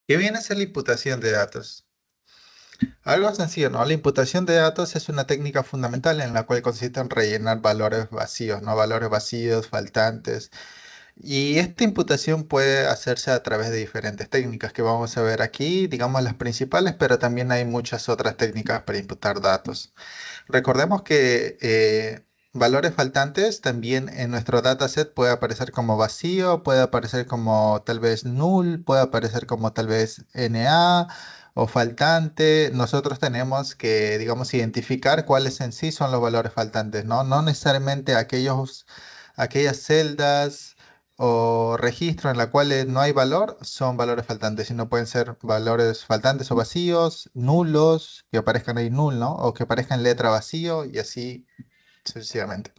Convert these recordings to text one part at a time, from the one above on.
¿Qué viene a ser la imputación de datos? Algo sencillo, ¿no? La imputación de datos es una técnica fundamental en la cual consiste en rellenar valores vacíos, ¿no? Valores vacíos, faltantes. Y esta imputación puede hacerse a través de diferentes técnicas que vamos a ver aquí, digamos las principales, pero también hay muchas otras técnicas para imputar datos. Recordemos que valores faltantes también en nuestro dataset puede aparecer como vacío, puede aparecer como tal vez null, puede aparecer como tal vez NA o faltante. Nosotros tenemos que, digamos, identificar cuáles en sí son los valores faltantes, ¿no? No necesariamente aquellas celdas o registros en la cuales no hay valor son valores faltantes, sino pueden ser valores faltantes o vacíos, nulos, que aparezcan ahí null, ¿no? O que aparezcan en letra vacío y así sucesivamente.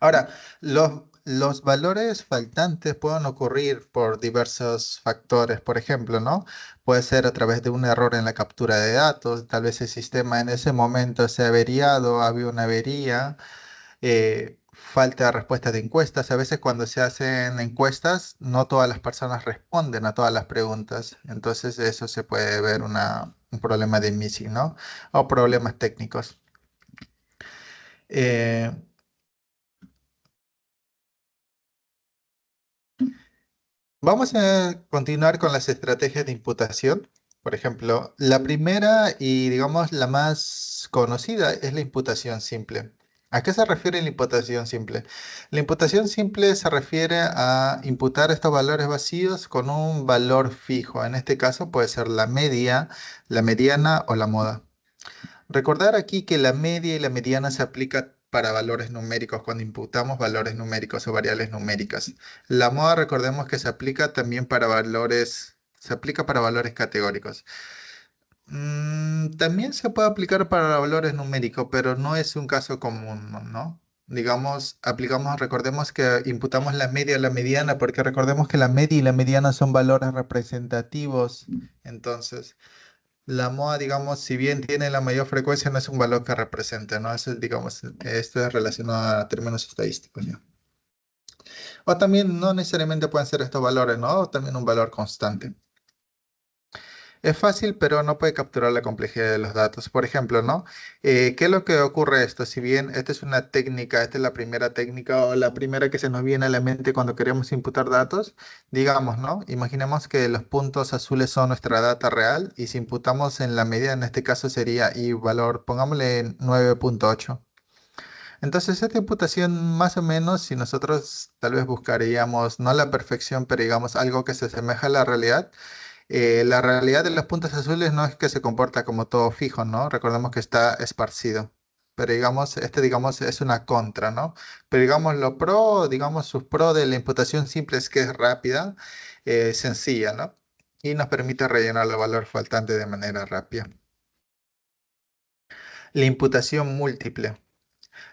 Ahora, los valores faltantes pueden ocurrir por diversos factores, por ejemplo, ¿no? Puede ser a través de un error en la captura de datos, tal vez el sistema en ese momento se ha averiado, había una avería, falta de respuesta de encuestas. A veces cuando se hacen encuestas, no todas las personas responden a todas las preguntas. Entonces eso se puede ver un problema de missing, ¿no? O problemas técnicos. Eh, Vamos a continuar con las estrategias de imputación. Por ejemplo, la primera y digamos la más conocida es la imputación simple. ¿A qué se refiere la imputación simple? La imputación simple se refiere a imputar estos valores vacíos con un valor fijo. En este caso puede ser la media, la mediana o la moda. Recordar aquí que la media y la mediana se aplica para valores numéricos cuando imputamos valores numéricos o variables numéricas. La moda, recordemos que se aplica también para valores, se aplica para valores categóricos. También se puede aplicar para valores numéricos, pero no es un caso común, ¿no? Digamos, aplicamos, recordemos que imputamos la media y la mediana, porque recordemos que la media y la mediana son valores representativos. Entonces, la MOA, digamos, si bien tiene la mayor frecuencia, no es un valor que represente, ¿no? Eso es, digamos, esto es relacionado a términos estadísticos, ¿ya? O también no necesariamente pueden ser estos valores, ¿no? O también un valor constante. Es fácil, pero no puede capturar la complejidad de los datos. Por ejemplo, ¿no? ¿Qué es lo que ocurre esto? Si bien esta es una técnica, esta es la primera técnica o la primera que se nos viene a la mente cuando queremos imputar datos, digamos, ¿no? Imaginemos que los puntos azules son nuestra data real y si imputamos en la medida, en este caso sería y valor, pongámosle 9.8. Entonces, esta imputación más o menos, si nosotros tal vez buscaríamos, no la perfección, pero digamos algo que se asemeja a la realidad de los puntos azules no es que se comporta como todo fijo, ¿no? Recordemos que está esparcido. Pero digamos, este digamos es una contra, ¿no? Pero digamos lo pro, digamos sus pro de la imputación simple es que es rápida, sencilla, ¿no? Y nos permite rellenar el valor faltante de manera rápida. La imputación múltiple.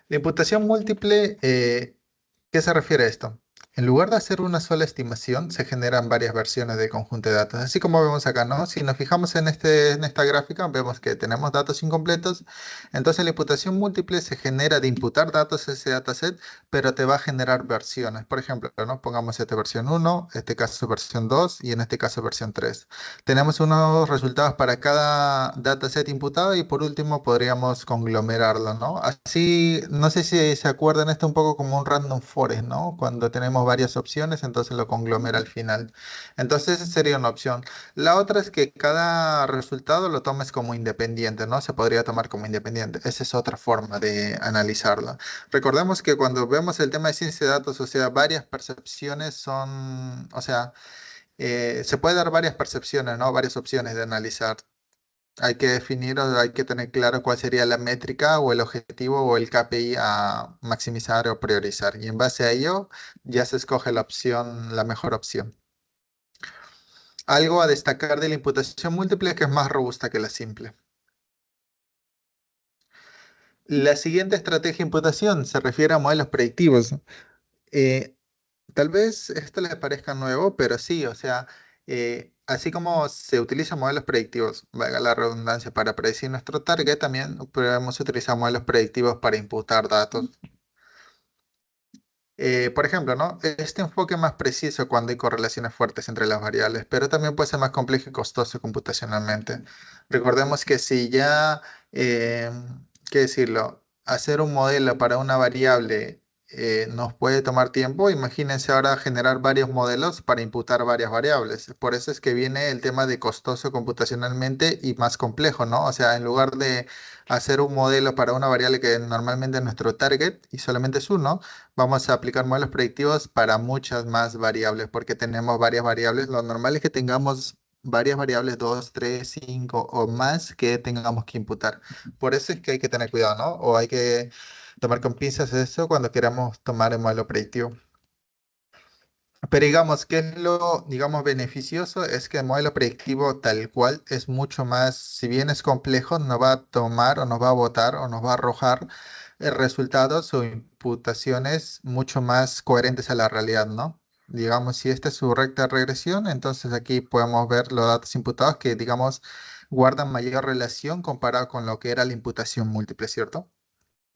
La imputación múltiple, ¿qué se refiere a esto? En lugar de hacer una sola estimación, se generan varias versiones del conjunto de datos, así como vemos acá, ¿no? Si nos fijamos en esta gráfica, vemos que tenemos datos incompletos, entonces la imputación múltiple se genera de imputar datos a ese dataset, pero te va a generar versiones. Por ejemplo, ¿no? Pongamos esta versión uno, este caso versión 2 y en este caso versión 3. Tenemos unos resultados para cada dataset imputado y por último podríamos conglomerarlo, ¿no? Así, no sé si se acuerdan, esto un poco como un random forest, ¿no? Cuando tenemos varias opciones, entonces lo conglomera al final. Entonces, esa sería una opción. La otra es que cada resultado lo tomes como independiente, ¿no? Se podría tomar como independiente. Esa es otra forma de analizarlo. Recordemos que cuando vemos el tema de ciencia de datos, o sea, varias percepciones son, o sea, se puede dar varias percepciones, ¿no? Varias opciones de analizar. Hay que definir o hay que tener claro cuál sería la métrica o el objetivo o el KPI a maximizar o priorizar. Y en base a ello ya se escoge la opción, la mejor opción. Algo a destacar de la imputación múltiple que es más robusta que la simple. La siguiente estrategia de imputación se refiere a modelos predictivos. Eh, Tal vez esto les parezca nuevo, pero sí, o sea, así como se utilizan modelos predictivos, valga la redundancia, para predecir nuestro target, también podemos utilizar modelos predictivos para imputar datos. Por ejemplo, ¿no? Este enfoque es más preciso cuando hay correlaciones fuertes entre las variables, pero también puede ser más complejo y costoso computacionalmente. Recordemos que si ya, eh, ¿qué decirlo? Hacer un modelo para una variable nos puede tomar tiempo. Imagínense ahora generar varios modelos para imputar varias variables. Por eso es que viene el tema de costoso computacionalmente y más complejo, ¿no? O sea, en lugar de hacer un modelo para una variable que normalmente es nuestro target y solamente es uno, vamos a aplicar modelos predictivos para muchas más variables, porque tenemos varias variables. Lo normal es que tengamos varias variables, 2, 3, 5 o más que tengamos que imputar. Por eso es que hay que tener cuidado, ¿no? O hay que tomar con pinzas eso cuando queramos tomar el modelo predictivo. Pero digamos, ¿qué es lo, digamos, beneficioso? Es que el modelo predictivo tal cual es mucho más, si bien es complejo, no va a tomar o nos va a botar o nos va a arrojar resultados o imputaciones mucho más coherentes a la realidad, ¿no? Digamos, si esta es su recta de regresión, entonces aquí podemos ver los datos imputados que, digamos, guardan mayor relación comparado con lo que era la imputación múltiple, ¿cierto?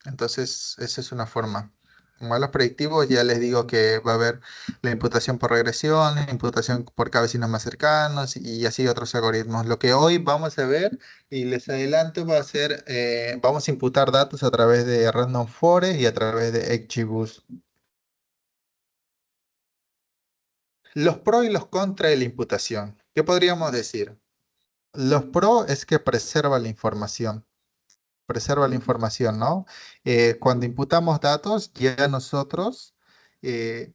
Entonces, esa es una forma. Modelos predictivos, ya les digo que va a haber la imputación por regresión, la imputación por cada vecino más cercanos y así otros algoritmos. Lo que hoy vamos a ver y les adelanto va a ser, vamos a imputar datos a través de Random Forest y a través de XGBoost. Los pros y los contras de la imputación. ¿Qué podríamos decir? Los pros es que preserva la información, ¿no? Cuando imputamos datos, ya nosotros, eh,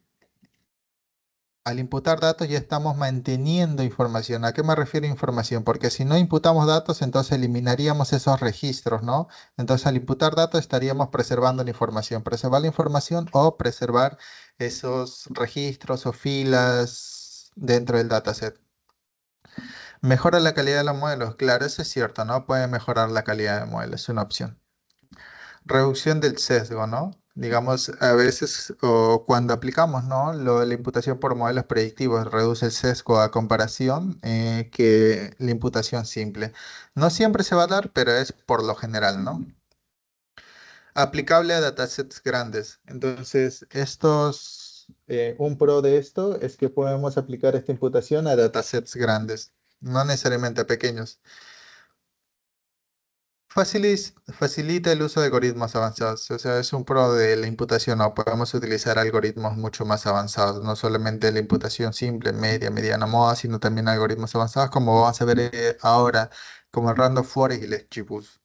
al imputar datos, ya estamos manteniendo información. ¿A qué me refiero a información? Porque si no imputamos datos, entonces eliminaríamos esos registros, ¿no? Entonces, al imputar datos, estaríamos preservando la información. Preservar la información o preservar esos registros o filas dentro del dataset. Mejora la calidad de los modelos. Claro, eso es cierto, ¿no? Puede mejorar la calidad de modelos, es una opción. Reducción del sesgo, ¿no? Digamos, a veces o cuando aplicamos, ¿no? Lo de la imputación por modelos predictivos reduce el sesgo a comparación que la imputación simple. No siempre se va a dar, pero es por lo general, ¿no? Aplicable a datasets grandes. Entonces, un pro de esto es que podemos aplicar esta imputación a datasets grandes, no necesariamente a pequeños. Facilita el uso de algoritmos avanzados, o sea, es un pro de la imputación, o podemos utilizar algoritmos mucho más avanzados, no solamente la imputación simple, media, mediana, moda, sino también algoritmos avanzados, como vamos a ver ahora, como el Random Forest y el XGBoost.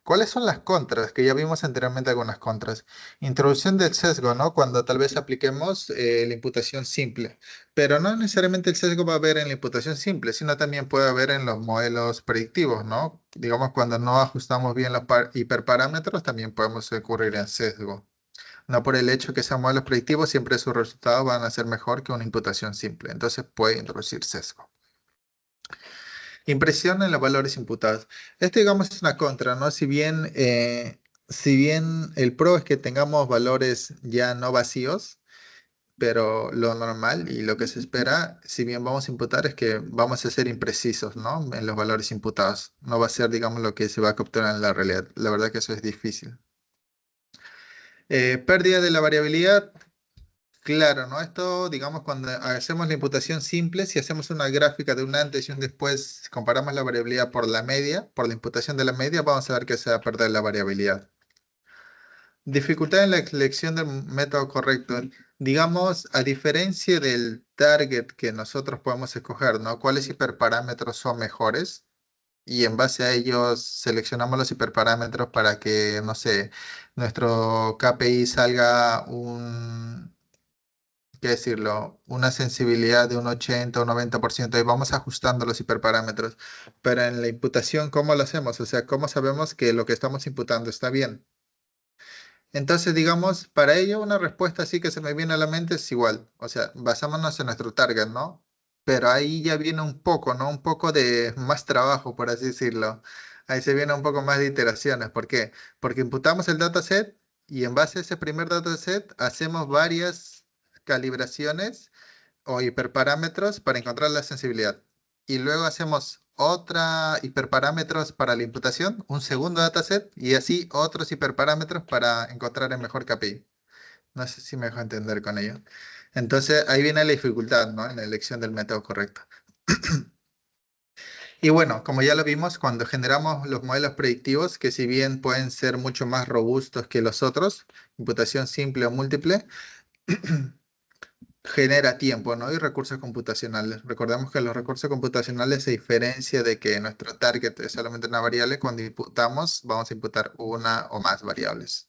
¿Cuáles son las contras? Que ya vimos anteriormente algunas contras. Introducción del sesgo, ¿no? Cuando tal vez apliquemos la imputación simple. Pero no necesariamente el sesgo va a haber en la imputación simple, sino también puede haber en los modelos predictivos, ¿no? Digamos, cuando no ajustamos bien los hiperparámetros, también podemos incurrir en sesgo. No por el hecho que sean modelos predictivos, siempre sus resultados van a ser mejor que una imputación simple. Entonces puede introducir sesgo. Impresión en los valores imputados. Este, digamos, es una contra, ¿no? Si bien el pro es que tengamos valores ya no vacíos, pero lo normal y lo que se espera, si bien vamos a imputar, es que vamos a ser imprecisos, ¿no? En los valores imputados. No va a ser, digamos, lo que se va a capturar en la realidad. La verdad que eso es difícil. Pérdida de la variabilidad. Claro, ¿no? Esto, digamos, cuando hacemos la imputación simple, si hacemos una gráfica de un antes y un después, comparamos la variabilidad por la media, por la imputación de la media, vamos a ver que se va a perder la variabilidad. Dificultad en la elección del método correcto. Digamos, a diferencia del target que nosotros podemos escoger, ¿no? ¿Cuáles hiperparámetros son mejores? Y en base a ellos seleccionamos los hiperparámetros para que, no sé, nuestro KPI salga qué decirlo, una sensibilidad de un 80 o 90% y vamos ajustando los hiperparámetros. Pero en la imputación, ¿cómo lo hacemos? O sea, ¿cómo sabemos que lo que estamos imputando está bien? Entonces, digamos, para ello una respuesta así que se me viene a la mente es igual. O sea, basámonos en nuestro target, ¿no? Pero ahí ya viene un poco, ¿no? Un poco de más trabajo, por así decirlo. Ahí se viene un poco más de iteraciones. ¿Por qué? Porque imputamos el dataset y en base a ese primer dataset hacemos varias calibraciones o hiperparámetros para encontrar la sensibilidad. Y luego hacemos otra hiperparámetros para la imputación, un segundo dataset y así otros hiperparámetros para encontrar el mejor KPI. No sé si me dejo entender con ello. Entonces ahí viene la dificultad, ¿no? En la elección del método correcto. Y bueno, como ya lo vimos, cuando generamos los modelos predictivos, que si bien pueden ser mucho más robustos que los otros, imputación simple o múltiple, genera tiempo, ¿no? Y recursos computacionales. Recordemos que los recursos computacionales se diferencia de que nuestro target es solamente una variable. Cuando imputamos, vamos a imputar una o más variables.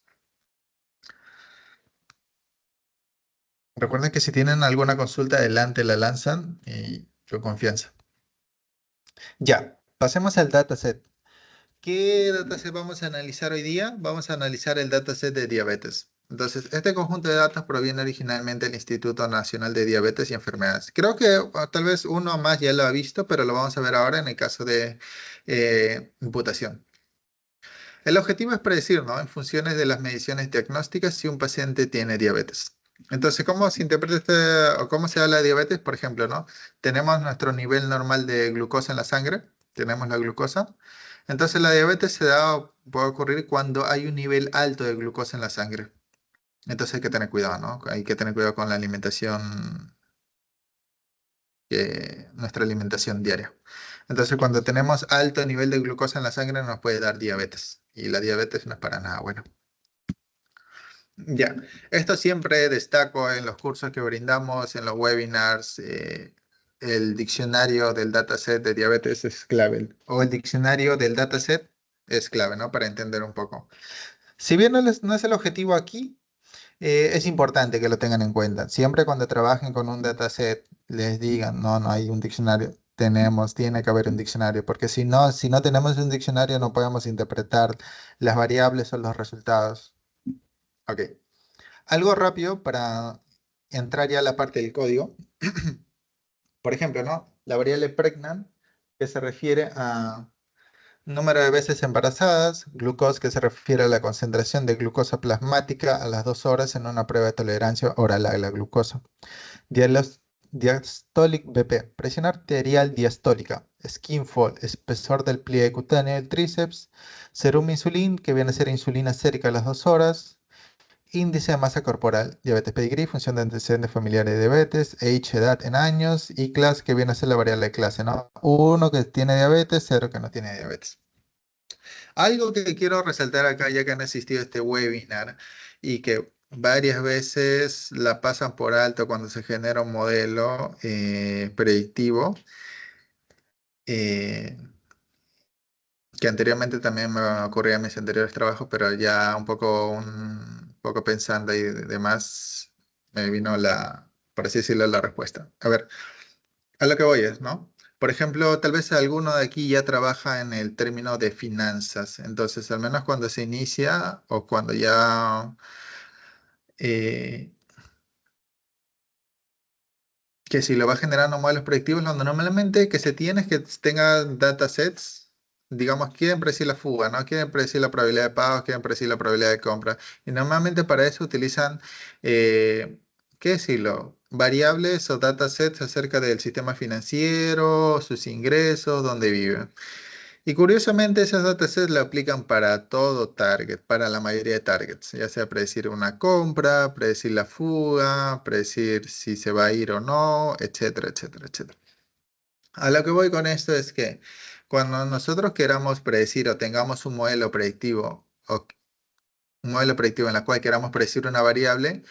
Recuerden que si tienen alguna consulta, adelante la lanzan y con confianza. Ya, pasemos al dataset. ¿Qué dataset vamos a analizar hoy día? Vamos a analizar el dataset de diabetes. Entonces, este conjunto de datos proviene originalmente del Instituto Nacional de Diabetes y Enfermedades. Creo que tal vez uno más ya lo ha visto, pero lo vamos a ver ahora en el caso de imputación. El objetivo es predecir, ¿no? En funciones de las mediciones diagnósticas si un paciente tiene diabetes. Entonces, ¿cómo se interpreta o cómo se habla de diabetes? Por ejemplo, ¿no? Tenemos nuestro nivel normal de glucosa en la sangre, tenemos la glucosa. Entonces, la diabetes puede ocurrir cuando hay un nivel alto de glucosa en la sangre. Entonces, hay que tener cuidado, ¿no? Hay que tener cuidado con la alimentación, nuestra alimentación diaria. Entonces, cuando tenemos alto nivel de glucosa en la sangre, nos puede dar diabetes. Y la diabetes no es para nada bueno. Ya, esto siempre destaco en los cursos que brindamos, en los webinars. El diccionario del dataset de diabetes es clave, o el diccionario del dataset es clave, ¿no? Para entender un poco. Si bien no es el objetivo aquí, es importante que lo tengan en cuenta. Siempre cuando trabajen con un dataset, les digan, no, no hay un diccionario. Tiene que haber un diccionario, porque si no tenemos un diccionario, no podemos interpretar las variables o los resultados. Ok. Algo rápido para entrar ya a la parte del código. Por ejemplo, ¿no? La variable pregnant, que se refiere a número de veces embarazadas, glucose, que se refiere a la concentración de glucosa plasmática a las 2 horas en una prueba de tolerancia oral a la glucosa. Diastolic BP, presión arterial diastólica, skin fold, espesor del pliegue cutáneo del tríceps, serum insulin, que viene a ser insulina sérica a las 2 horas, índice de masa corporal, diabetes pedigrí, función de antecedentes familiares de diabetes, age, edad en años y clase, que viene a ser la variable de clase, ¿no? Uno que tiene diabetes, cero que no tiene diabetes. Algo que quiero resaltar acá, ya que han asistido a este webinar y que varias veces la pasan por alto cuando se genera un modelo predictivo, eh, que anteriormente también me ocurría en mis anteriores trabajos, pero ya un poco pensando y demás, me vino por así decirlo, la respuesta. A ver, a lo que voy es, ¿no? Por ejemplo, tal vez alguno de aquí ya trabaja en el término de finanzas, entonces al menos cuando se inicia o cuando ya eh, que si lo va generando modelos predictivos, lo normalmente que se tiene es que tenga datasets, digamos, quieren predecir la fuga, ¿no? Quieren predecir la probabilidad de pagos, quieren predecir la probabilidad de compra. Y normalmente para eso utilizan, ¿qué decirlo? Variables o datasets acerca del sistema financiero, sus ingresos, dónde viven. Y curiosamente esas datasets la aplican para todo target, para la mayoría de targets, ya sea predecir una compra, predecir la fuga, predecir si se va a ir o no, etcétera, etcétera, etcétera. A lo que voy con esto es que cuando nosotros queramos predecir o tengamos un modelo predictivo o un modelo predictivo en la cual queramos predecir una variable,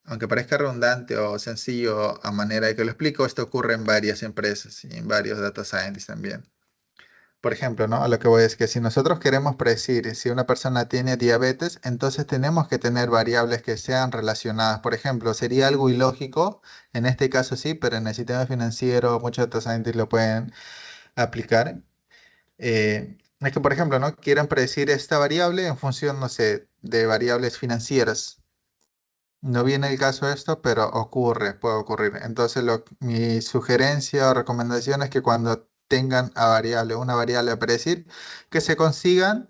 aunque parezca redundante o sencillo a manera de que lo explico, esto ocurre en varias empresas y en varios data scientists también. Por ejemplo, ¿no? A lo que voy es que si nosotros queremos predecir si una persona tiene diabetes, entonces tenemos que tener variables que sean relacionadas. Por ejemplo, sería algo ilógico, en este caso sí, pero en el sistema financiero muchos data scientists lo pueden aplicar. Es que, por ejemplo, ¿no? Quieren predecir esta variable en función, no sé, de variables financieras. No viene el caso de esto, pero ocurre, puede ocurrir. Entonces, mi sugerencia o recomendación es que cuando tengan una variable a predecir, que se consigan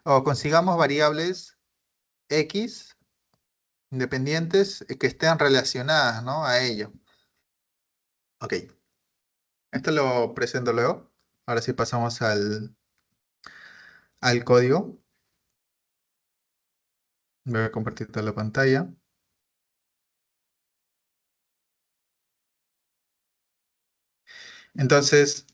o consigamos variables X independientes que estén relacionadas, ¿no? A ello. Ok, esto lo presento luego. Ahora sí pasamos al código. Voy a compartir toda la pantalla. Entonces,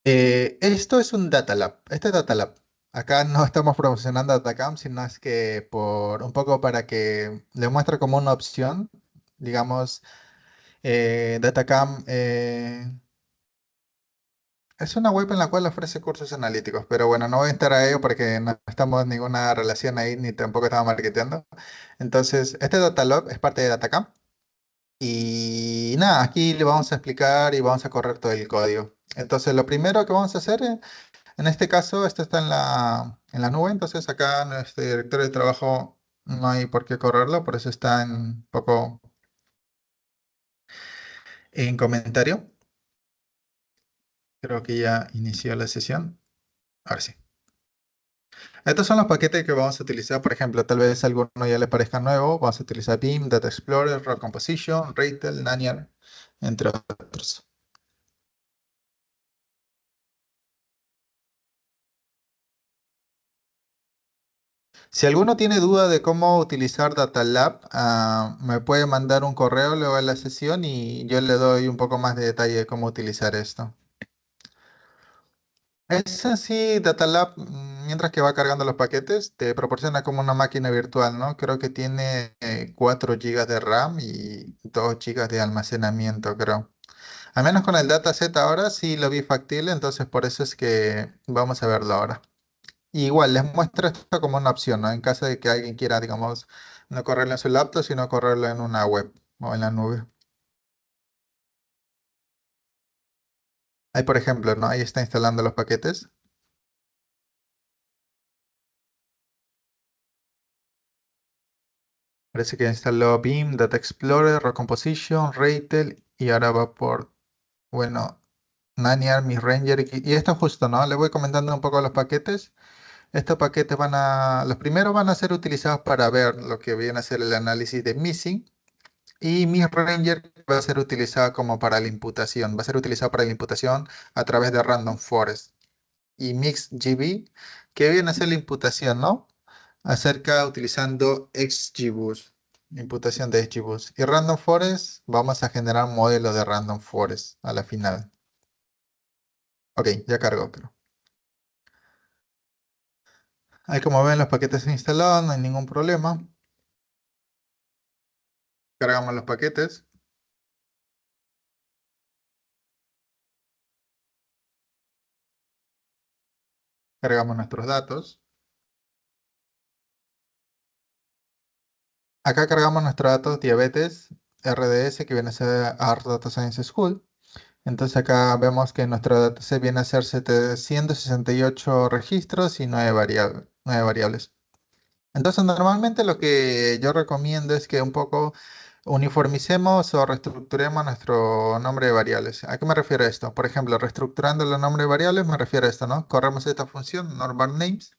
esto es un Data Lab. Este es Data Lab. Acá no estamos promocionando Datacam, sino es que por un poco para que le muestre como una opción, digamos, Datacam es una web en la cual ofrece cursos analíticos, pero bueno, no voy a entrar a ello porque no estamos en ninguna relación ahí, ni tampoco estamos marketeando. Entonces, este Data Lab es parte de Datacam. Y nada, aquí le vamos a explicar y vamos a correr todo el código. Entonces, lo primero que vamos a hacer, en este caso, esto está en la nube, entonces acá en este directorio de trabajo no hay por qué correrlo, por eso está en un poco en comentario. Creo que ya inició la sesión. Ahora sí. Estos son los paquetes que vamos a utilizar, por ejemplo, tal vez alguno ya le parezca nuevo. Vamos a utilizar Beam, Data Explorer, Raw Composition, Ratel, Naniar, entre otros. Si alguno tiene duda de cómo utilizar Data Lab, me puede mandar un correo luego de la sesión y yo le doy un poco más de detalle de cómo utilizar esto. Es así, Data Lab, mientras que va cargando los paquetes, te proporciona como una máquina virtual, ¿no? Creo que tiene 4 GB de RAM y 2 GB de almacenamiento, creo. Al menos con el dataset ahora sí lo vi factible, entonces por eso es que vamos a verlo ahora. Y igual, les muestro esto como una opción, ¿no? En caso de que alguien quiera, digamos, no correrlo en su laptop, sino correrlo en una web o en la nube. Ahí, por ejemplo, ¿no? Ahí está instalando los paquetes. Parece que instaló Beam, Data Explorer, Recomposition, Ratel y ahora va por, bueno, Naniar, Mi Ranger y esto justo, ¿no? Le voy comentando un poco los paquetes. Estos paquetes los primeros van a ser utilizados para ver lo que viene a ser el análisis de missing y Mi Ranger va a ser utilizado como para la imputación, va a ser utilizado para la imputación a través de Random Forest y MixGB, que viene a ser la imputación, ¿no? Acerca utilizando XGBoost, imputación de XGBoost. Y Random Forest, vamos a generar un modelo de Random Forest a la final. Ok, ya cargó, creo. Ahí como ven los paquetes instalados, no hay ningún problema. Cargamos los paquetes, cargamos nuestros datos. Acá cargamos nuestros datos diabetes, RDS, que viene a ser Art Data Science School. Entonces acá vemos que nuestro dataset viene a ser 768 registros y 9 variables. Entonces normalmente lo que yo recomiendo es que un poco uniformicemos o reestructuremos nuestro nombre de variables. ¿A qué me refiero a esto? Por ejemplo, reestructurando los nombres de variables me refiero a esto, ¿no? Corremos esta función, normal names,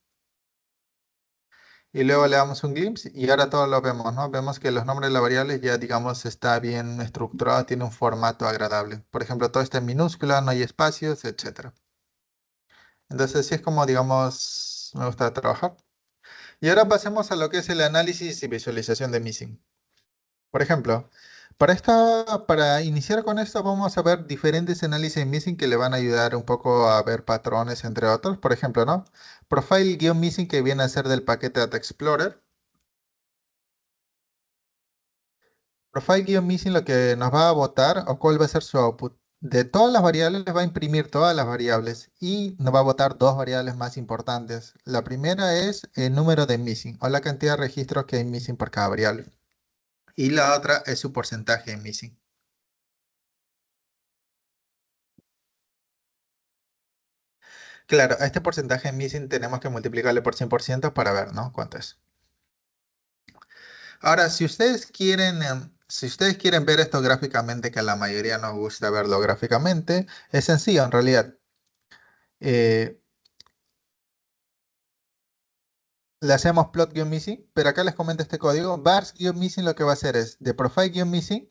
y luego le damos un glimpse y ahora todo lo vemos, ¿no? Vemos que los nombres de las variables ya, digamos, está bien estructurado, tiene un formato agradable. Por ejemplo, todo está en minúscula, no hay espacios, etcétera. Entonces, así es como, digamos, me gusta trabajar. Y ahora pasemos a lo que es el análisis y visualización de missing. Por ejemplo, para iniciar con esto, vamos a ver diferentes análisis de missing que le van a ayudar un poco a ver patrones, entre otros. Por ejemplo, ¿no? Profile-missing que viene a ser del paquete Data Explorer. Profile-missing lo que nos va a botar o cuál va a ser su output. De todas las variables va a imprimir todas las variables y nos va a botar dos variables más importantes. La primera es el número de missing o la cantidad de registros que hay missing por cada variable. Y la otra es su porcentaje de missing. Claro, a este porcentaje de missing tenemos que multiplicarle por 100% para ver, ¿no? ¿Cuánto es? Ahora, si ustedes quieren ver esto gráficamente, que a la mayoría nos gusta verlo gráficamente, es sencillo en realidad. Eh, Le hacemos plot-missing, pero acá les comento este código. Bars-missing lo que va a hacer es, de profile-missing,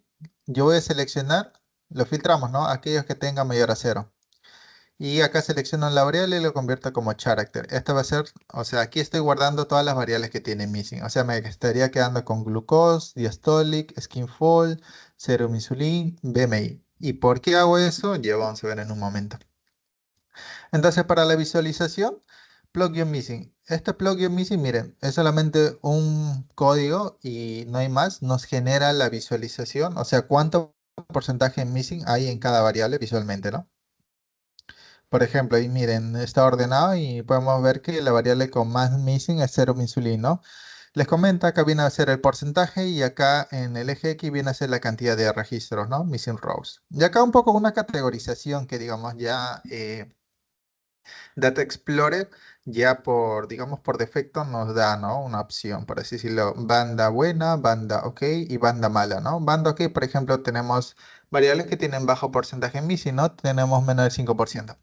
yo voy a seleccionar, lo filtramos, ¿no? Aquellos que tengan mayor a cero. Y acá selecciono la variable y lo convierto como character. Esto va a ser, o sea, aquí estoy guardando todas las variables que tiene missing. O sea, me estaría quedando con glucose, diastolic, skin fold, serum insulin, BMI. ¿Y por qué hago eso? Ya vamos a ver en un momento. Entonces, para la visualización, plug-missing. Este plug-missing, miren, es solamente un código y no hay más. Nos genera la visualización, o sea, cuánto porcentaje de missing hay en cada variable visualmente, ¿no? Por ejemplo, ahí miren, está ordenado y podemos ver que la variable con más missing es 0 insulino. Les comenta, acá viene a ser el porcentaje y acá en el eje X viene a ser la cantidad de registros, ¿no? Missing rows. Y acá un poco una categorización que digamos ya Data Explorer ya por, digamos, por defecto nos da, ¿no? Una opción, por así decirlo, banda buena, banda ok y banda mala, ¿no? Banda ok, por ejemplo, tenemos variables que tienen bajo porcentaje en missing, ¿no? Tenemos menos del 5%.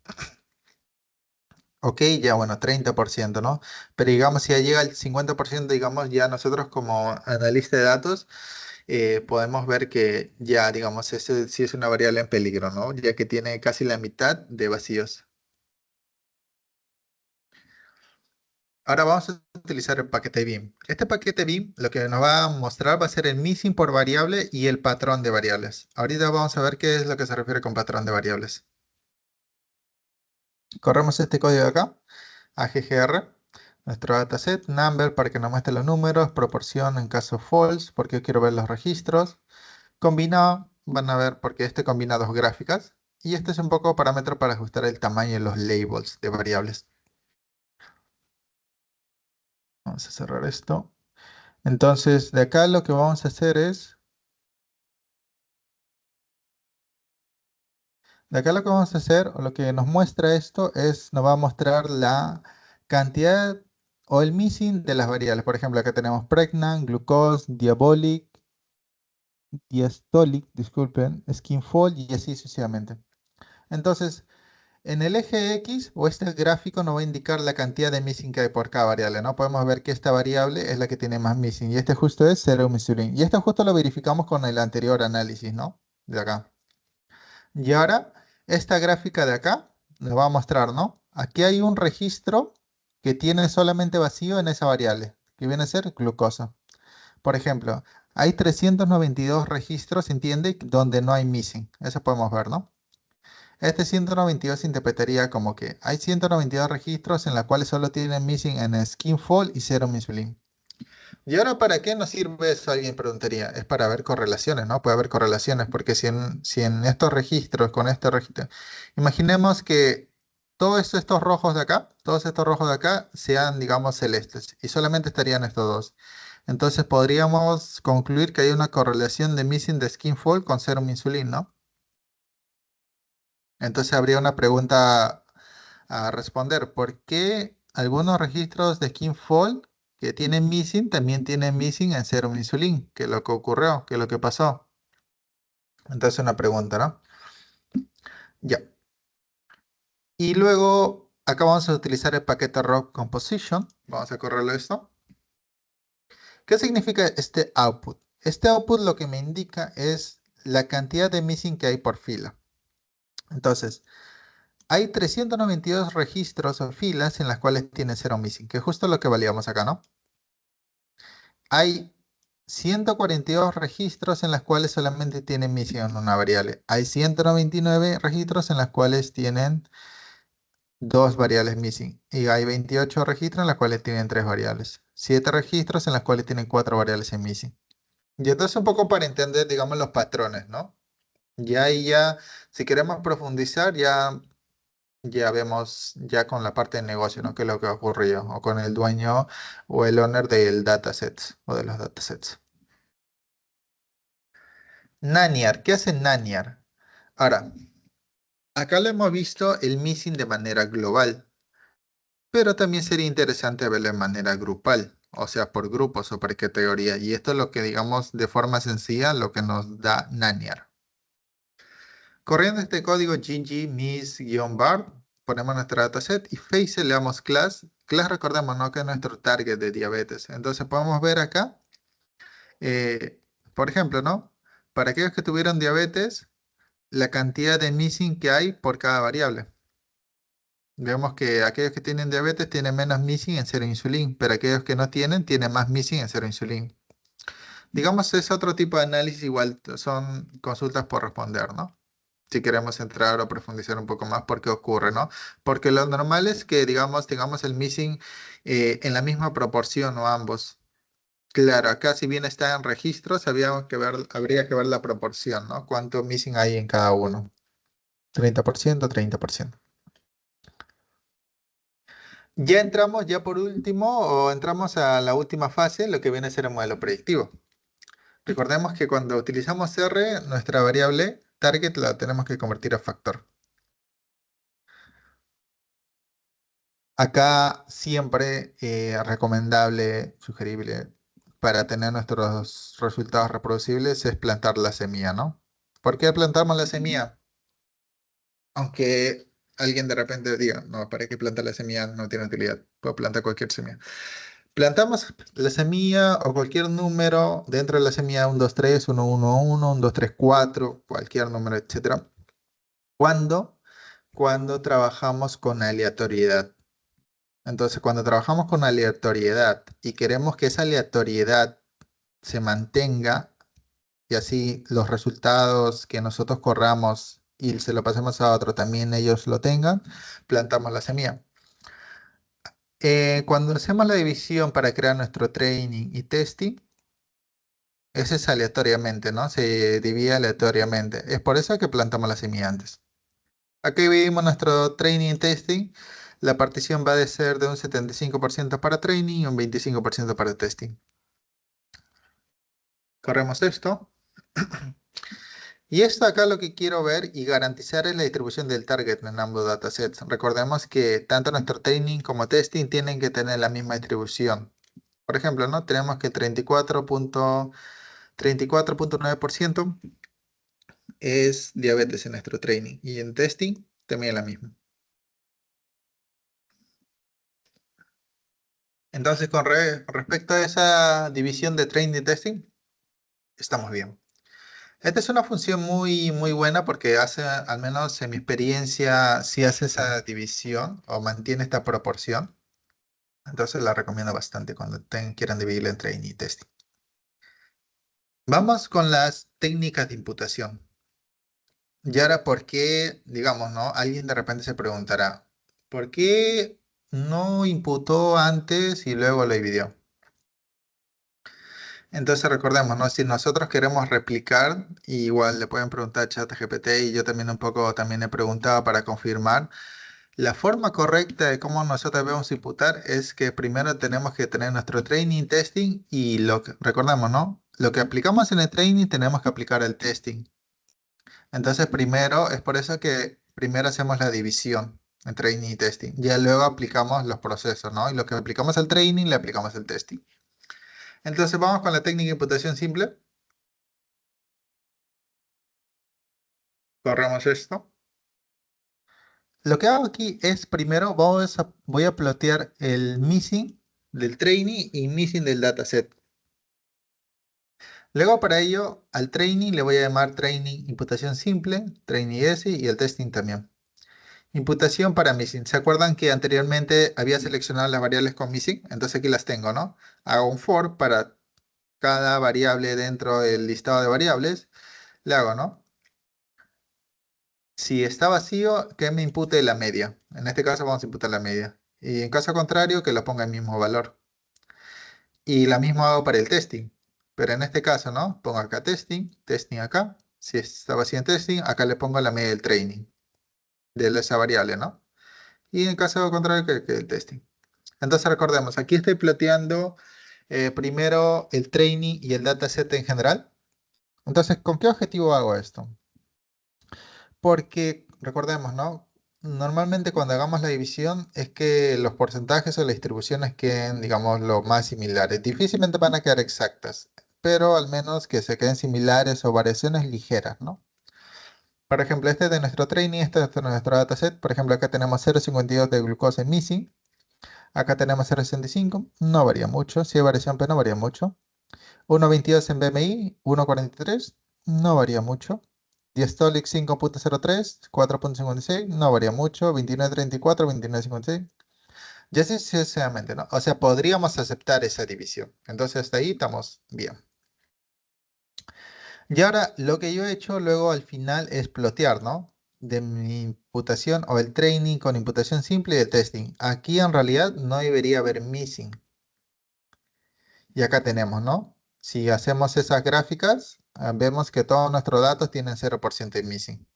Ok, ya bueno, 30%, ¿no? Pero digamos, si ya llega al 50%, digamos, ya nosotros como analista de datos podemos ver que ya, digamos, ese sí es una variable en peligro, ¿no? Ya que tiene casi la mitad de vacíos. Ahora vamos a utilizar el paquete BIM. Este paquete BIM lo que nos va a mostrar va a ser el missing por variable y el patrón de variables. Ahorita vamos a ver qué es lo que se refiere con patrón de variables. Corremos este código de acá, AGGR, nuestro dataset, number para que nos muestre los números, proporción en caso false, porque yo quiero ver los registros. Combinado, van a ver porque este combina dos gráficas. Y este es un poco parámetro para ajustar el tamaño de los labels de variables. Vamos a cerrar esto. Entonces, de acá lo que vamos a hacer es, de acá lo que vamos a hacer, o lo que nos muestra esto es, nos va a mostrar la cantidad o el missing de las variables. Por ejemplo, acá tenemos pregnant, glucose, diabolic, diastolic, disculpen, skinfold y así sucesivamente. Entonces, en el eje X o este gráfico nos va a indicar la cantidad de missing que hay por cada variable, ¿no? Podemos ver que esta variable es la que tiene más missing y este justo es 0 measuring. Y esto justo lo verificamos con el anterior análisis, ¿no? De acá. Y ahora, esta gráfica de acá nos va a mostrar, ¿no? Aquí hay un registro que tiene solamente vacío en esa variable, que viene a ser glucosa. Por ejemplo, hay 392 registros, ¿entiende? Donde no hay missing. Eso podemos ver, ¿no? Este 192 se interpretaría como que hay 192 registros en los cuales solo tienen missing en Skinfall y Serum Insulin. ¿Y ahora para qué nos sirve eso? Alguien preguntaría. Es para ver correlaciones, ¿no? Puede haber correlaciones, porque si en estos registros, con este registro, imaginemos que todos estos rojos de acá sean, digamos, celestes, y solamente estarían estos dos. Entonces podríamos concluir que hay una correlación de missing de Skinfall con Serum Insulin, ¿no? Entonces habría una pregunta a responder. ¿Por qué algunos registros de Skinfold que tienen missing también tienen missing en Serum Insulin? ¿Qué es lo que ocurrió? ¿Qué es lo que pasó? Entonces una pregunta, ¿no? Ya. Y luego acá vamos a utilizar el paquete Rock Composition. Vamos a correrlo esto. ¿Qué significa este output? Este output lo que me indica es la cantidad de missing que hay por fila. Entonces, hay 392 registros o filas en las cuales tiene cero missing, que es justo lo que validamos acá, ¿no? Hay 142 registros en las cuales solamente tienen misión una variable. Hay 199 registros en las cuales tienen dos variables missing. Y hay 28 registros en las cuales tienen tres variables. 7 registros en las cuales tienen cuatro variables en missing. Y entonces un poco para entender, digamos, los patrones, ¿no? Ya ahí ya, si queremos profundizar, ya vemos ya con la parte de negocio, ¿no? ¿Qué es lo que ocurrió? O con el dueño o el owner del dataset o de los datasets. Naniar, ¿qué hace Naniar? Ahora, acá lo hemos visto el missing de manera global, pero también sería interesante verlo de manera grupal, o sea, por grupos o por categoría. Y esto es lo que, digamos, de forma sencilla, lo que nos da Naniar. Corriendo este código gg miss-bar, ponemos nuestro dataset y face le damos class. Class, recordemos, ¿no? Que es nuestro target de diabetes. Entonces podemos ver acá, eh, por ejemplo, ¿no? Para aquellos que tuvieron diabetes, la cantidad de missing que hay por cada variable. Vemos que aquellos que tienen diabetes tienen menos missing en cero insulín, pero aquellos que no tienen, tienen más missing en cero insulín. Digamos, es otro tipo de análisis, igual son consultas por responder, ¿no? Si queremos entrar o profundizar un poco más, ¿por qué ocurre, no? Porque lo normal es que, digamos, tengamos el missing en la misma proporción o ambos. Claro, acá si bien está en registros, habría que ver la proporción, ¿no? ¿Cuánto missing hay en cada uno? 30%, 30%. Ya entramos, ya por último, o entramos a la última fase, lo que viene a ser el modelo predictivo. Recordemos que cuando utilizamos R, nuestra variable target la tenemos que convertir a factor. Acá siempre recomendable, sugerible para tener nuestros resultados reproducibles es plantar la semilla, ¿no? ¿Por qué plantamos la semilla? Aunque alguien de repente diga, no, ¿para qué plantar la semilla? No tiene utilidad. Puedo plantar cualquier semilla. Plantamos la semilla o cualquier número dentro de la semilla 1, 2, 3, 1, 1, 1, 1, 2, 3, 4, cualquier número, etcétera. ¿Cuándo? Cuando trabajamos con aleatoriedad. Entonces, cuando trabajamos con aleatoriedad y queremos que esa aleatoriedad se mantenga y así los resultados que nosotros corramos y se lo pasemos a otro también ellos lo tengan, plantamos la semilla. Cuando hacemos la división para crear nuestro training y testing, ese es aleatoriamente, ¿no? Se divide aleatoriamente. Es por eso que plantamos la semilla antes. Aquí vimos nuestro training y testing. La partición va a ser de un 75% para training y un 25% para testing. Corremos esto. Y esto acá lo que quiero ver y garantizar es la distribución del target en ambos datasets. Recordemos que tanto nuestro training como testing tienen que tener la misma distribución. Por ejemplo, ¿no? Tenemos que 34.9% es diabetes en nuestro training y en testing también la misma. Entonces, respecto a esa división de training y testing, estamos bien. Esta es una función muy buena porque hace, al menos en mi experiencia, si hace esa división o mantiene esta proporción. Entonces la recomiendo bastante cuando quieran dividirla en training y testing. Vamos con las técnicas de imputación. Y ahora, ¿por qué, digamos, no? Alguien de repente se preguntará, ¿por qué no imputó antes y luego lo dividió? Entonces recordemos, ¿no? Si nosotros queremos replicar, igual le pueden preguntar a ChatGPT y yo también un poco también he preguntado para confirmar. La forma correcta de cómo nosotros debemos imputar es que primero tenemos que tener nuestro training, testing y recordemos, ¿no? Lo que aplicamos en el training tenemos que aplicar el testing. Entonces primero, es por eso que primero hacemos la división en training y testing. Ya luego aplicamos los procesos, ¿no? Y lo que aplicamos al training le aplicamos al testing. Entonces vamos con la técnica de imputación simple. Corremos esto. Lo que hago aquí es primero voy a plotear el missing del training y missing del dataset. Luego para ello al training le voy a llamar training imputación simple, training S y el testing también. Imputación para missing. ¿Se acuerdan que anteriormente había seleccionado las variables con missing? Entonces aquí las tengo, ¿no? Hago un for para cada variable dentro del listado de variables. Le hago, ¿no? Si está vacío, que me impute la media. En este caso vamos a imputar la media. Y en caso contrario, que lo ponga el mismo valor. Y la misma hago para el testing. Pero en este caso, ¿no? Pongo acá testing, testing acá. Si está vacío en testing, acá le pongo la media del training. De esa variable, ¿no? Y en caso contrario, que el testing. Entonces recordemos, aquí estoy ploteando primero el training y el dataset en general. Entonces, ¿con qué objetivo hago esto? Porque recordemos, ¿no? Normalmente cuando hagamos la división es que los porcentajes o las distribuciones queden, digamos, lo más similares. Difícilmente van a quedar exactas, pero al menos que se queden similares o variaciones ligeras, ¿no? Por ejemplo, este es de nuestro training, este es de nuestro dataset. Por ejemplo, acá tenemos 0,52 de glucosa en missing. Acá tenemos 0,65, no varía mucho. Si hay variación, pero no varía mucho. 1,22 en BMI, 1,43, no varía mucho. Diastolic 5,03, 4,56, no varía mucho. 29,34, 29,56. Y así sucesivamente, ¿no? O sea, podríamos aceptar esa división. Entonces, hasta ahí estamos bien. Y ahora lo que yo he hecho luego al final es plotear, ¿no? De mi imputación o el training con imputación simple y el testing. Aquí en realidad no debería haber missing. Y acá tenemos, ¿no? Si hacemos esas gráficas, vemos que todos nuestros datos tienen 0% de missing.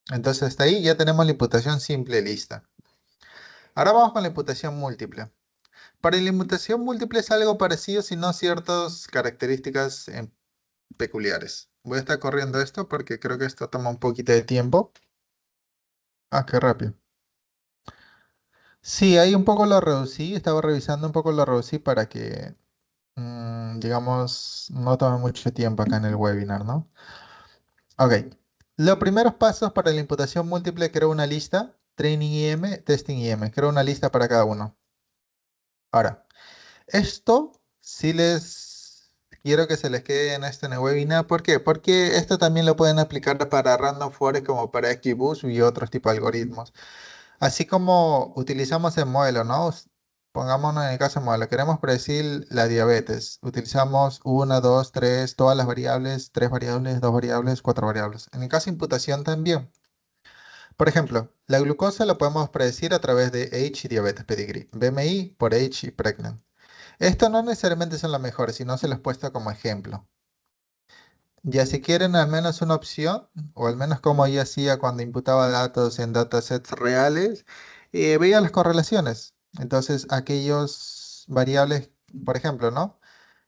Entonces hasta ahí ya tenemos la imputación simple lista. Ahora vamos con la imputación múltiple. Para la imputación múltiple es algo parecido, sino ciertas características peculiares. Voy a estar corriendo esto porque creo que esto toma un poquito de tiempo. Ah, qué rápido. Sí, ahí un poco lo reducí, estaba revisando un poco lo reducí para que, digamos, no tome mucho tiempo acá en el webinar, ¿no? Ok. Los primeros pasos para la imputación múltiple, creo una lista, training IM, testing IM, creo una lista para cada uno. Ahora, esto sí les quiero que se les quede en en el webinar. ¿Por qué? Porque esto también lo pueden aplicar para Random Forest como para XGBoost y otros tipos de algoritmos. Así como utilizamos el modelo, ¿no? Pongámonos en el caso del modelo, queremos predecir la diabetes. Utilizamos una, 2, 3, todas las variables, 3 variables, 2 variables, 4 variables. En el caso de imputación también. Por ejemplo, la glucosa la podemos predecir a través de H y diabetes pedigree, BMI por H y pregnant. Esto no necesariamente son las mejores, sino se los he puesto como ejemplo. Ya si quieren al menos una opción, o al menos como yo hacía cuando imputaba datos en datasets reales, veía las correlaciones. Entonces, aquellos variables, por ejemplo, ¿no?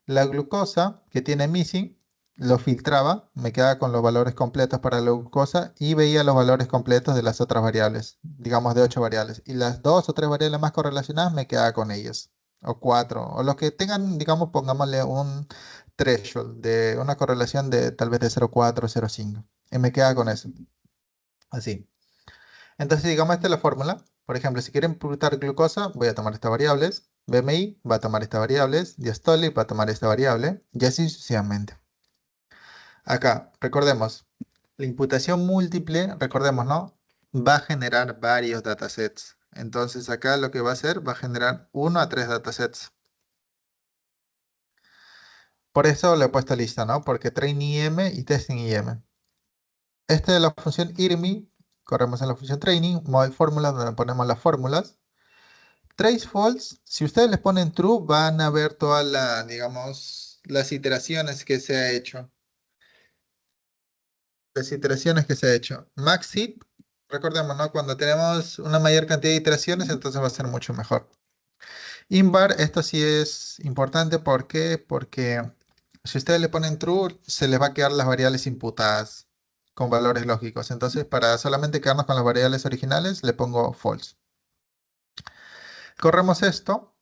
La glucosa que tiene missing, lo filtraba, me quedaba con los valores completos para la glucosa y veía los valores completos de las otras variables, digamos de 8 variables. Y las 2 o 3 variables más correlacionadas me quedaba con ellas, o 4, o los que tengan, digamos, pongámosle un threshold de una correlación de tal vez de 0,4 o 0,5. Y me quedaba con eso, así. Entonces, digamos, esta es la fórmula. Por ejemplo, si quiero imputar glucosa, voy a tomar estas variables. BMI va a tomar estas variables. Diastolic va a tomar esta variable. Y así sucesivamente. Acá, recordemos, la imputación múltiple, recordemos, ¿no? Va a generar varios datasets. Entonces, acá lo que va a hacer, va a generar 1 a 3 datasets. Por eso le he puesto lista, ¿no? Porque training IM y testing IM. Esta es la función IRMI. Corremos en la función training, model fórmula, donde ponemos las fórmulas. Trace false, si ustedes les ponen true, van a ver todas las, digamos, las iteraciones que se ha hecho. Las iteraciones que se ha hecho. Maxit, recordemos, ¿no? Cuando tenemos una mayor cantidad de iteraciones, entonces va a ser mucho mejor. Invar, esto sí es importante. ¿Por qué? Porque si ustedes le ponen true, se les va a quedar las variables imputadas con valores lógicos. Entonces, para solamente quedarnos con las variables originales, le pongo false. Corremos esto.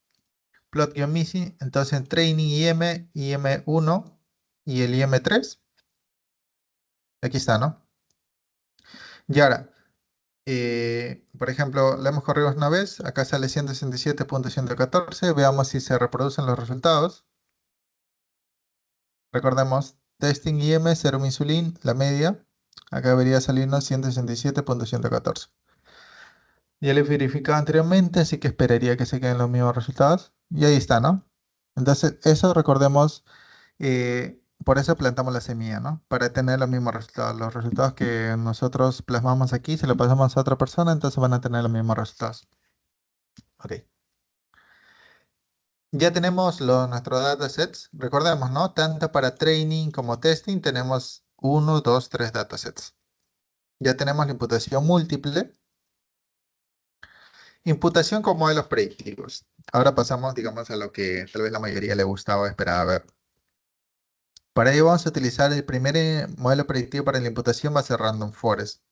Plot-missing, entonces en training IM, IM1 y el IM3. Aquí está, ¿no? Y ahora, por ejemplo, la hemos corrido una vez, acá sale 167.114, veamos si se reproducen los resultados. Recordemos, testing IM, serum insulin, la media, acá debería salirnos 167.114. Ya lo he verificado anteriormente, así que esperaría que se queden los mismos resultados. Y ahí está, ¿no? Entonces, eso recordemos. Por eso plantamos la semilla, ¿no? Para tener los mismos resultados. Los resultados que nosotros plasmamos aquí, se los pasamos a otra persona, entonces van a tener los mismos resultados. Ok. Ya tenemos nuestros datasets. Recordemos, ¿no? Tanto para training como testing tenemos 1, 2, 3 datasets. Ya tenemos la imputación múltiple. Imputación con modelos predictivos. Ahora pasamos, digamos, a lo que tal vez la mayoría le gustaba o esperaba ver. Para ello vamos a utilizar el primer modelo predictivo para la imputación, va a ser Random Forest.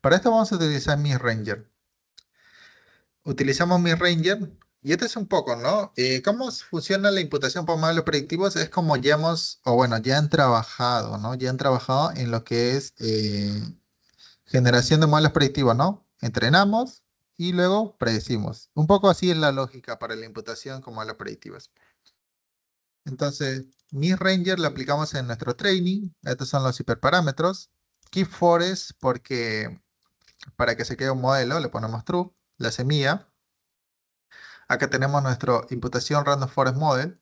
Para esto vamos a utilizar MiRanger. Utilizamos MiRanger y este es un poco, ¿no? ¿Cómo funciona la imputación por modelos predictivos? Es como ya hemos, o bueno, ya han trabajado, ¿no? Ya han trabajado en lo que es generación de modelos predictivos, ¿no? Entrenamos y luego predecimos. Un poco así es la lógica para la imputación con modelos predictivos. Entonces, MiRanger lo aplicamos en nuestro training. Estos son los hiperparámetros. Keep Forest porque para que se quede un modelo le ponemos true, la semilla. Acá tenemos nuestra imputación Random Forest Model.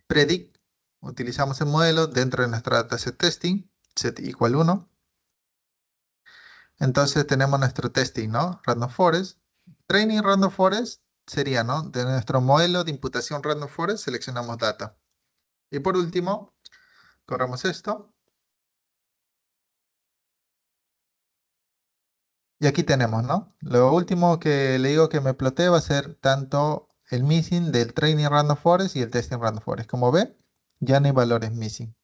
Predict. Utilizamos el modelo dentro de nuestro dataset testing, set igual 1. Entonces tenemos nuestro testing, ¿no? Random Forest. Training Random Forest sería, ¿no? De nuestro modelo de imputación Random Forest seleccionamos data. Y por último, corremos esto. Y aquí tenemos, ¿no? Lo último que le digo que me plotee va a ser tanto el missing del Training Random Forest y el Testing Random Forest. Como ve, ya no hay valores missing.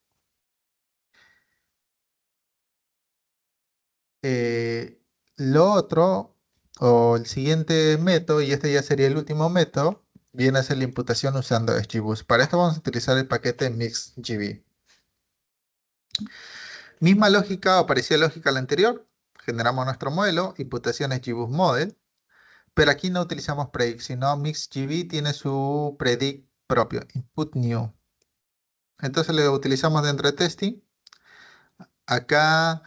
Eh, lo otro, o el siguiente método, y este ya sería el último método, viene a ser la imputación usando XGBoost. Para esto vamos a utilizar el paquete MixGB. Misma lógica o parecida lógica a la anterior. Generamos nuestro modelo, imputación XGBoost Model, pero aquí no utilizamos predict, sino MixGB tiene su predict propio, input new. Entonces lo utilizamos dentro de testing. Acá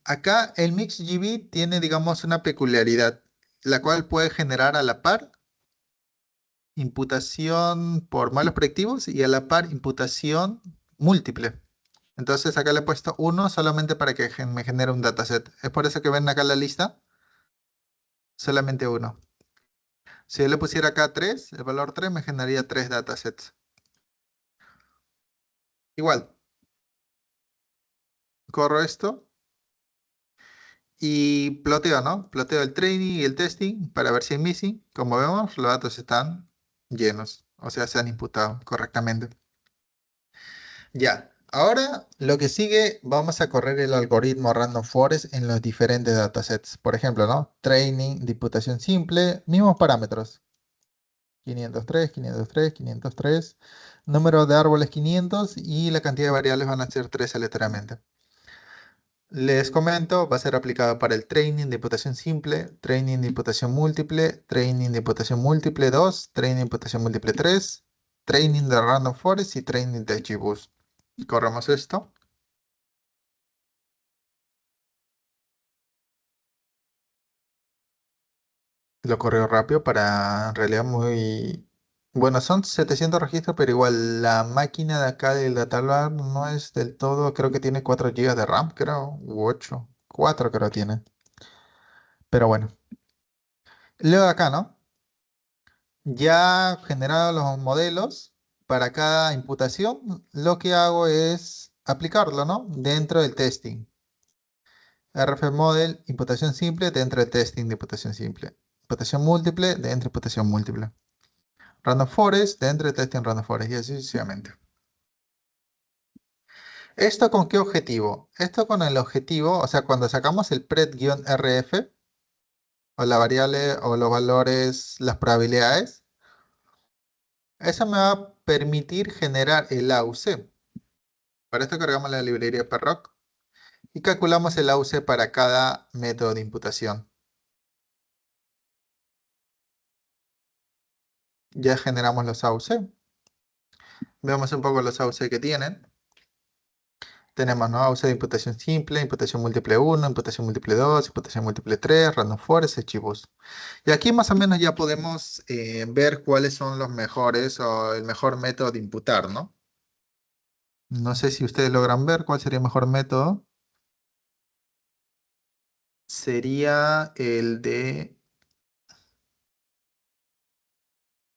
Acá el MixGB tiene, digamos, una peculiaridad, la cual puede generar a la par imputación por malos predictivos y a la par imputación múltiple. Entonces acá le he puesto uno solamente para que me genere un dataset. Es por eso que ven acá la lista, solamente uno. Si yo le pusiera acá 3, el valor 3 me generaría 3 datasets. Igual, corro esto y ploteo, ¿no? Ploteo el training y el testing para ver si hay missing. Como vemos, los datos están llenos, o sea, se han imputado correctamente. Ya, ahora lo que sigue, vamos a correr el algoritmo Random Forest en los diferentes datasets. Por ejemplo, ¿no? Training, diputación simple, mismos parámetros. 503, 503, 503. Número de árboles 500 y la cantidad de variables van a ser 3 aleatoriamente. Les comento, va a ser aplicado para el training de imputación simple, training de imputación múltiple, training de imputación múltiple 2, training de imputación múltiple 3, training de Random Forest y training de XGBoost. Corremos esto. Lo corrió rápido para en realidad muy... Bueno, son 700 registros, pero igual la máquina de acá del DataLab no es del todo, creo que tiene 4 GB de RAM, creo, u 8, 4 creo tiene. Pero bueno, luego acá, ¿no? Ya generados los modelos para cada imputación, lo que hago es aplicarlo, ¿no? Dentro del testing. RF Model, imputación simple dentro del testing de imputación simple. Imputación múltiple dentro de imputación múltiple. Random Forest dentro de testing Random Forest y así sucesivamente. ¿Esto con qué objetivo? Esto con el objetivo, o sea, cuando sacamos el pred-rf o la variable o los valores, las probabilidades, eso me va a permitir generar el AUC. Para esto cargamos la librería Perroc y calculamos el AUC para cada método de imputación. Ya generamos los AUC. Veamos un poco los AUC que tienen. Tenemos, ¿no? AUC de imputación simple, imputación múltiple 1, imputación múltiple 2, imputación múltiple 3, random forest, XGBoost. Y aquí más o menos ya podemos ver cuáles son los mejores o el mejor método de imputar, ¿no? No sé si ustedes logran ver cuál sería el mejor método. Sería el de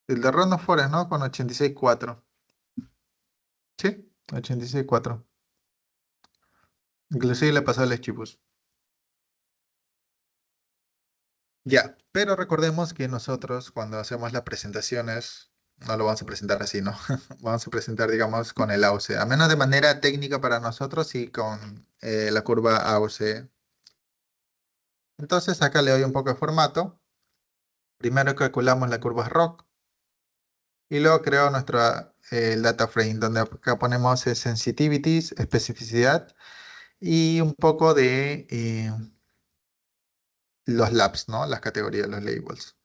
random forest, ¿no? Con 86.4. ¿Sí? 86.4. Inclusive le pasó el XGBoost. Ya, pero recordemos que nosotros cuando hacemos las presentaciones no lo vamos a presentar así, ¿no? Vamos a presentar, digamos, con el AUC, a menos de manera técnica para nosotros y con la curva AUC. Entonces acá le doy un poco de formato. Primero calculamos la curva ROC y luego creo nuestro el data frame, donde acá ponemos sensitivities, especificidad y un poco de los labs, ¿no? Las categorías, los labels.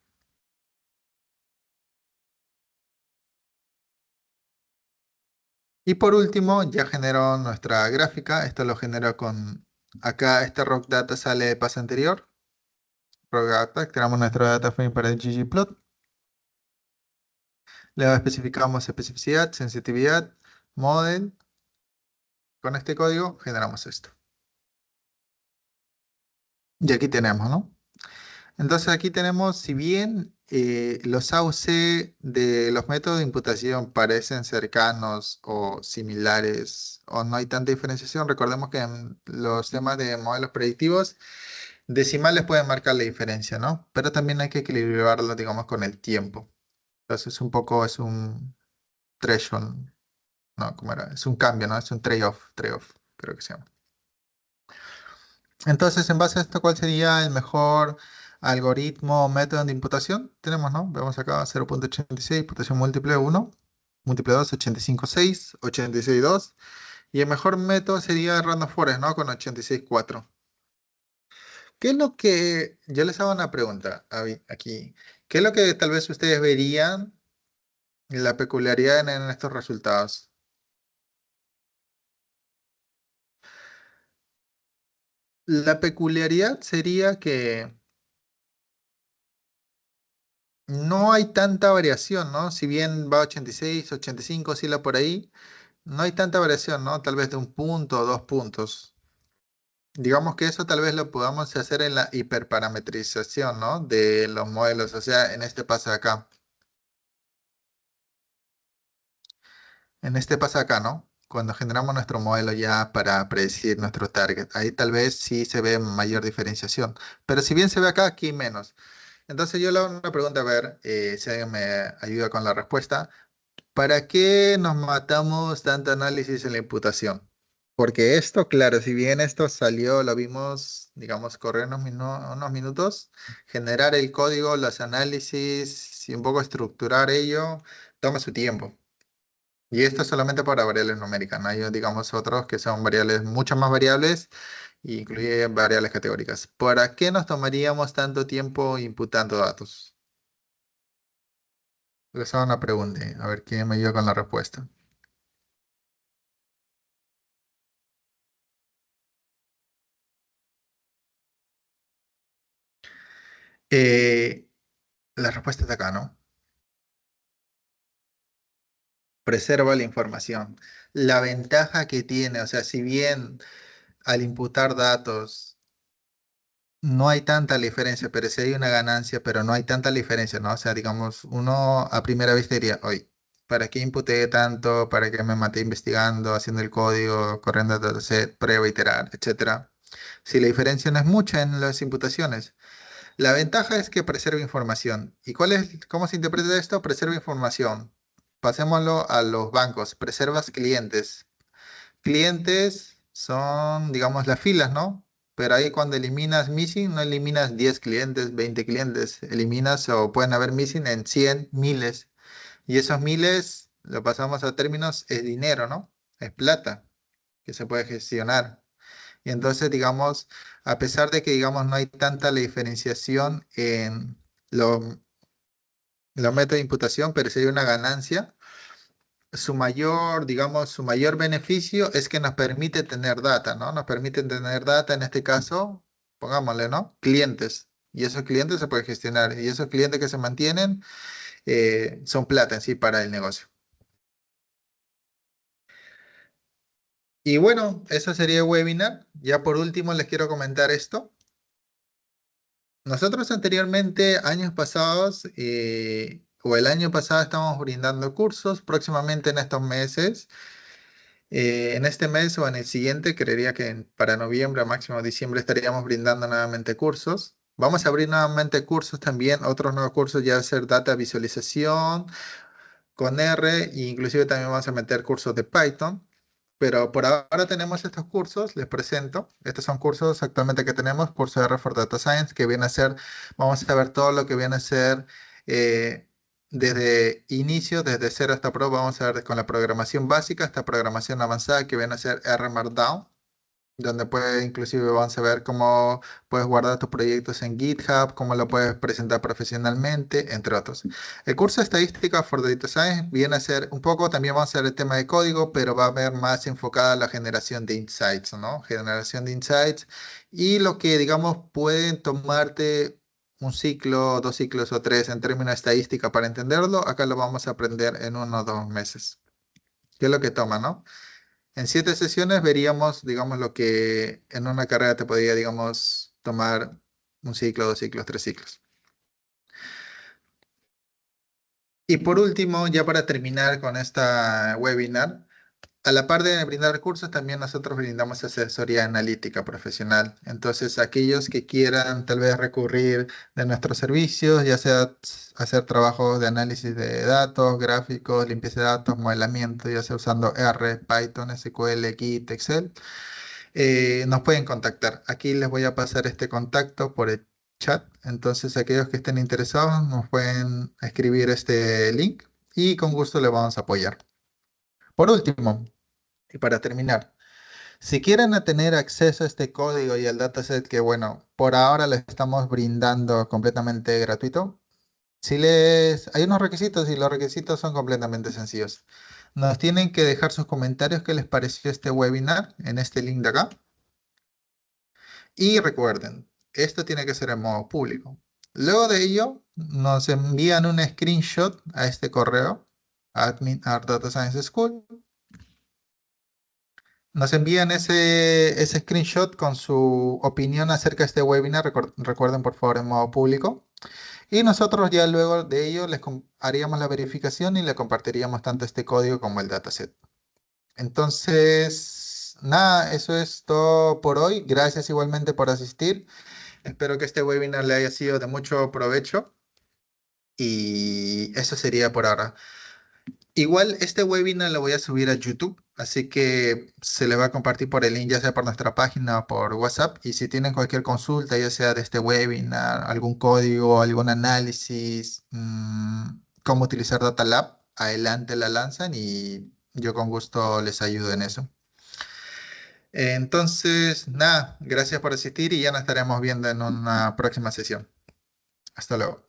Y por último, ya generó nuestra gráfica. Esto lo genero con... Acá este rock data sale de paso anterior. Rock data, creamos nuestro data frame para el ggplot. Le especificamos especificidad, sensitividad, model, con este código generamos esto. Y aquí tenemos, ¿no? Entonces aquí tenemos, si bien los AUC de los métodos de imputación parecen cercanos o similares o no hay tanta diferenciación, recordemos que en los temas de modelos predictivos, decimales pueden marcar la diferencia, ¿no? Pero también hay que equilibrarlo, digamos, con el tiempo. Entonces un poco es un threshold, no, ¿cómo era? Es un cambio, ¿no? Es un trade-off, creo que se llama. Entonces, en base a esto, ¿cuál sería el mejor algoritmo o método de imputación? Tenemos, ¿no? Vemos acá 0.86, imputación múltiple 1, múltiple 2, 85.6, 86.2. Y el mejor método sería Random Forest, ¿no? Con 86.4. ¿Qué es lo que, yo les hago una pregunta aquí, ¿qué es lo que tal vez ustedes verían la peculiaridad en estos resultados? La peculiaridad sería que no hay tanta variación, ¿no? Si bien va 86, 85, oscila por ahí, no hay tanta variación, ¿no? Tal vez de un punto o 2 puntos. Digamos que eso tal vez lo podamos hacer en la hiperparametrización, ¿no? De los modelos, o sea, en este paso de acá. En este paso de acá, ¿no? Cuando generamos nuestro modelo ya para predecir nuestro target, ahí tal vez sí se ve mayor diferenciación. Pero si bien se ve acá, aquí menos. Entonces yo le hago una pregunta a ver si alguien me ayuda con la respuesta. ¿Para qué nos matamos tanto análisis en la imputación? Porque esto, claro, si bien esto salió, lo vimos, digamos, correr unos minutos, generar el código, los análisis y un poco estructurar ello, toma su tiempo. Y esto es solamente para variables numéricas, no hay, digamos, otros que son variables, muchas más variables, e incluye variables categóricas. ¿Para qué nos tomaríamos tanto tiempo imputando datos? Les hago una pregunta, a ver quién me ayuda con la respuesta. Eh, la respuesta está acá, ¿no? Preserva la información. La ventaja que tiene, o sea, si bien al imputar datos no hay tanta diferencia, pero sí hay una ganancia, pero no hay tanta diferencia, ¿no? O sea, digamos, uno a primera vista diría, oye, ¿para qué imputé tanto? ¿Para qué me maté investigando, haciendo el código, corriendo el dataset, prueba, iterar, etcétera? Si la diferencia no es mucha en las imputaciones. La ventaja es que preserva información. ¿Y cómo se interpreta esto? Preserva información. Pasémoslo a los bancos. Preservas clientes. Clientes son, digamos, las filas, ¿no? Pero ahí cuando eliminas missing, no eliminas 10 clientes, 20 clientes. Eliminas o pueden haber missing en 100 miles. Y esos miles, lo pasamos a términos, es dinero, ¿no? Es plata que se puede gestionar. Y entonces, digamos, a pesar de que, digamos, no hay tanta la diferenciación en lo- los métodos de imputación, pero sí hay una ganancia, su mayor, digamos, su mayor beneficio es que nos permite tener data, ¿no? Nos permite tener data, en este caso, pongámosle, ¿no? Clientes. Y esos clientes se pueden gestionar. Y esos clientes que se mantienen son plata en sí para el negocio. Y bueno, eso sería el webinar. Ya por último les quiero comentar esto. Nosotros anteriormente, años pasados, o el año pasado estamos brindando cursos, próximamente en estos meses, en este mes o en el siguiente, creería que para noviembre o máximo diciembre estaríamos brindando nuevamente cursos. Vamos a abrir nuevamente cursos también, otros nuevos cursos ya va a ser data visualización con R, e inclusive también vamos a meter cursos de Python. Pero por ahora tenemos estos cursos, les presento. Estos son cursos actualmente que tenemos, curso de R for Data Science, que viene a ser, vamos a ver todo lo que viene a ser desde inicio, desde cero hasta pro, vamos a ver con la programación básica hasta programación avanzada, que viene a ser R Markdown, donde puedes, inclusive vamos a ver cómo puedes guardar tus proyectos en GitHub, cómo lo puedes presentar profesionalmente, entre otros. El curso de Estadística for Data Science viene a ser un poco, también vamos a ver el tema de código, pero va a ver más enfocada a la generación de insights, ¿no? Generación de insights y lo que, digamos, pueden tomarte un ciclo, 2 ciclos o 3 en términos de estadística para entenderlo, acá lo vamos a aprender en 1 o 2 meses. ¿Qué es lo que toma, no? En 7 sesiones veríamos, digamos, lo que en una carrera te podría, digamos, tomar un ciclo, 2 ciclos, 3 ciclos. Y por último, ya para terminar con esta webinar, a la par de brindar recursos, también nosotros brindamos asesoría analítica profesional. Entonces, aquellos que quieran tal vez recurrir de nuestros servicios, ya sea hacer trabajos de análisis de datos, gráficos, limpieza de datos, modelamiento, ya sea usando R, Python, SQL, Git, Excel, nos pueden contactar. Aquí les voy a pasar este contacto por el chat. Entonces, aquellos que estén interesados nos pueden escribir este link y con gusto le vamos a apoyar. Por último, y para terminar, si quieren tener acceso a este código y al dataset que, bueno, por ahora les estamos brindando completamente gratuito, hay unos requisitos y los requisitos son completamente sencillos. Nos tienen que dejar sus comentarios qué les pareció este webinar en este link de acá. Y recuerden, esto tiene que ser en modo público. Luego de ello, nos envían un screenshot a este correo, admin@datascienceschool. Nos envían ese screenshot con su opinión acerca de este webinar. Recuerden, por favor, en modo público. Y nosotros ya luego de ello haríamos la verificación y le compartiríamos tanto este código como el dataset. Entonces, nada, eso es todo por hoy. Gracias igualmente por asistir. Espero que este webinar le haya sido de mucho provecho. Y eso sería por ahora. Igual este webinar lo voy a subir a YouTube, así que se le va a compartir por el link, ya sea por nuestra página o por WhatsApp. Y si tienen cualquier consulta, ya sea de este webinar, algún código, algún análisis, cómo utilizar Data Lab, adelante la lanzan y yo con gusto les ayudo en eso. Entonces, nada, gracias por asistir y ya nos estaremos viendo en una próxima sesión. Hasta luego.